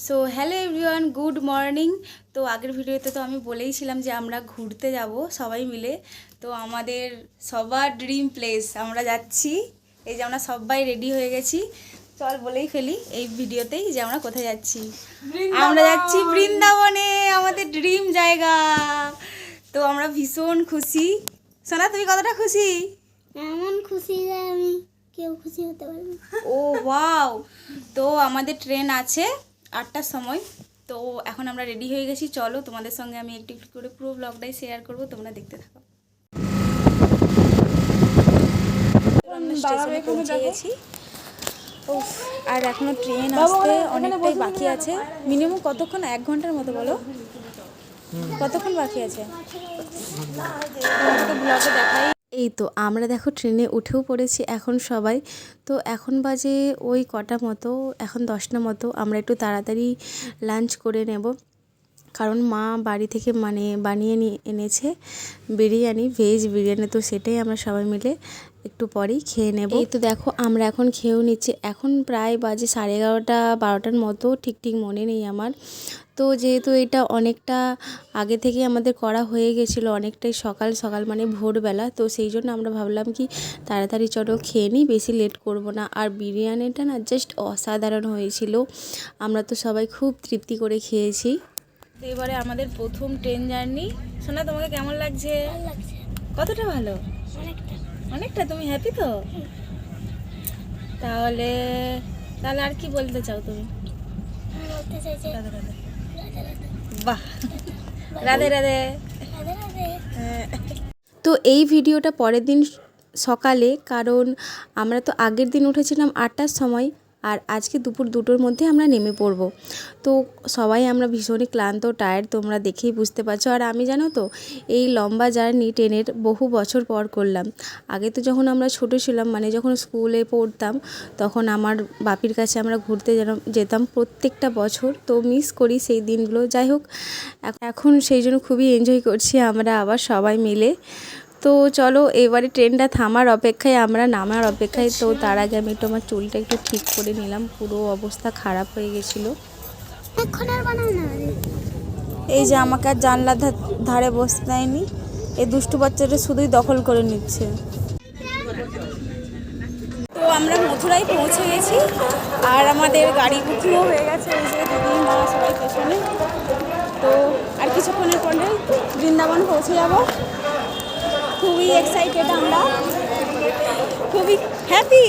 So hello everyone, good morning. তো আগের ভিডিওতে তো আমি বলেইছিলাম যে আমরা ঘুরতে যাব সবাই মিলে। তো আমাদের সবার ড্রিম প্লেস আমরা যাচ্ছি। এই যে আমরা সবাই রেডি হয়ে গেছি। চল বলেই ফেলি এই ভিডিওতেই যে আমরা কোথায় যাচ্ছি। আমরা যাচ্ছি বৃন্দাবনে, আমাদের ড্রিম জায়গা। তো আমরা ভীষণ খুশি। সোনা, তুমি কতটা খুশি? এমন খুশি যে আমি কেউ খুশি হতে পারবে। ও ওয়াও! তো আমাদের ট্রেন আছে 8টার সময়। তো এখন আমরা রেডি হয়ে গেছি। চলো তোমাদের সঙ্গে আমি একটু একটু করে পুরো ব্লগটাই শেয়ার করবো, তোমরা দেখতে থাকো। আমরা স্টেশনে পৌঁছে গেছি। আর এখনো ট্রেন আসতে অনেকটাই বাকি আছে। মিনিমাম কতক্ষণ? 1 ঘন্টার মতো। বলো কতক্ষণ বাকি আছে? ব্লগে দেখাই। এই তো আমরা দেখো ট্রেনে উঠেও পড়েছি এখন সবাই। তো এখন বাজে ওই কটা মতো, এখন 10টা মতো। আমরা একটু তাড়াতাড়ি লাঞ্চ করে নেব, কারণ মা বাড়ি থেকে বানিয়ে নিয়ে এনেছে বিরিয়ানি, ভেজ বিরিয়ানি। তো সেটাই আমরা সবাই মিলে একটু পরেই খেয়ে নেব। এই তো দেখো আমরা এখন খেয়েও নিচ্ছি। এখন প্রায় বাজে 11:30 12টার মতো, ঠিক মনে নেই আমার। তো যেহেতু এটা অনেকটা আগে থেকে আমাদের করা হয়ে গেছিলো, অনেকটাই সকাল সকাল মানে ভোরবেলা, তো সেই জন্য আমরা ভাবলাম কি তাড়াতাড়ি চলো খেয়ে নিই, বেশি লেট করব না। আর বিরিয়ানিটা না জাস্ট অসাধারণ হয়েছিল। আমরা তো সবাই খুব তৃপ্তি করে খেয়েছি। এবারে আমাদের প্রথম ট্রেন জার্নি। সোনা, তোমাকে কেমন লাগছে? কতটা ভালো? অনেকটা। তুমি হ্যাপি তো? তাহলে আর কি বলতে চাও তুমি? বলতে চাই যে রাধে রাধে। বাহ, রাধে রাধে। তো এই ভিডিওটা পরের দিন সকালে, কারণ আমরা তো আগের দিন উঠেছিলাম 8টার সময়, আর আজকে দুপুর 2টোর মধ্যে আমরা নেমে পড়ব। তো সবাই আমরা ভীষণই ক্লান্ত, টায়ার্ড, তোমরা দেখেই বুঝতে পারছো। আর আমি জানো তো এই লম্বা জার্নি ট্রেনের বহু বছর পর করলাম। আগে তো যখন আমরা ছোটো ছিলাম, মানে যখন স্কুলে পড়তাম, তখন আমার বাপির কাছে আমরা ঘুরতে যেতাম প্রত্যেকটা বছর। তো মিস করি সেই দিনগুলো। যাই হোক, এখন সেই জন্য খুবই এনজয় করছি আমরা আবার সবাই মিলে। তো চলো এবারে ট্রেনটা থামার অপেক্ষায়, আমরা নামার অপেক্ষায়। তো তার আগে আমি একটু আমার চুলটা একটু ঠিক করে নিলাম, পুরো অবস্থা খারাপ হয়ে গেছিলো। এই যে আমাকে আর জানলার ধারে বসতে দেয়নি, এই দুষ্টু বাচ্চাটা শুধুই দখল করে নিচ্ছে। তো আমরা মথুরায় পৌঁছে গেছি, আর আমাদের গাড়ি বুকিংও হয়ে গেছে। এই যে দিদি মা সবাই পেছনে। তো আর কিছুক্ষণের পরে বৃন্দাবন পৌঁছে যাব। খুবই এক্সাইটেড, আমরা খুবই হ্যাপি।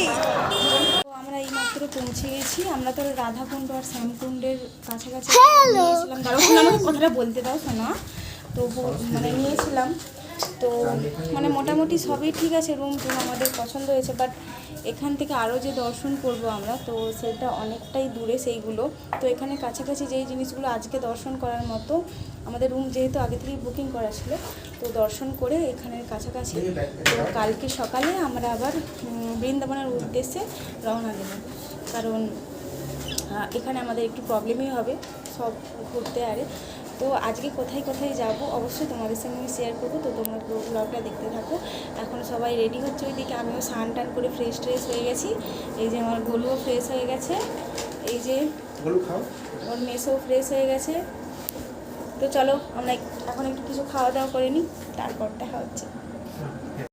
তো আমরা এইমাত্র পৌঁছে গেছি। আমরা তো রাধাকুণ্ড আর শ্যামকুণ্ডের কাছাকাছি নিয়েছিলাম। আমাকে কথাটা বলতে দাও শোনা। তো নিয়েছিলাম। তো মোটামুটি সবই ঠিক আছে, রুম আমাদের পছন্দ হয়েছে। বাট এখান থেকে আরও যে দর্শন করব আমরা, তো সেটা অনেকটাই দূরে সেইগুলো। তো এখানে কাছাকাছি যেই জিনিসগুলো আজকে দর্শন করার মতো, আমাদের রুম যেহেতু আগে থেকেই বুকিং করা ছিল, তো দর্শন করে এখানের কাছাকাছি। তো কালকে সকালে আমরা আবার বৃন্দাবনের উদ্দেশ্যে রওনা দেব, কারণ এখানে আমাদের একটু প্রবলেমই হবে সব ঘুরতে। আরে তো আজকে কোথায় কোথায় যাব অবশ্যই তোমাদের সঙ্গে আমি শেয়ার করবো। তো তোমরা ব্লগটা দেখতে থাকো। এখন সবাই রেডি হচ্ছে, ওইদিকে আমিও স্নান টান করে ফ্রেশ হয়ে গেছি। এই যে আমার গোলুও ফ্রেশ হয়ে গেছে, এই যে ওর মেসও ফ্রেশ হয়ে গেছে। তো চলো আমরা এখন একটু কিছু খাওয়া দাওয়া করে নিই, তারপর দেখা হচ্ছে।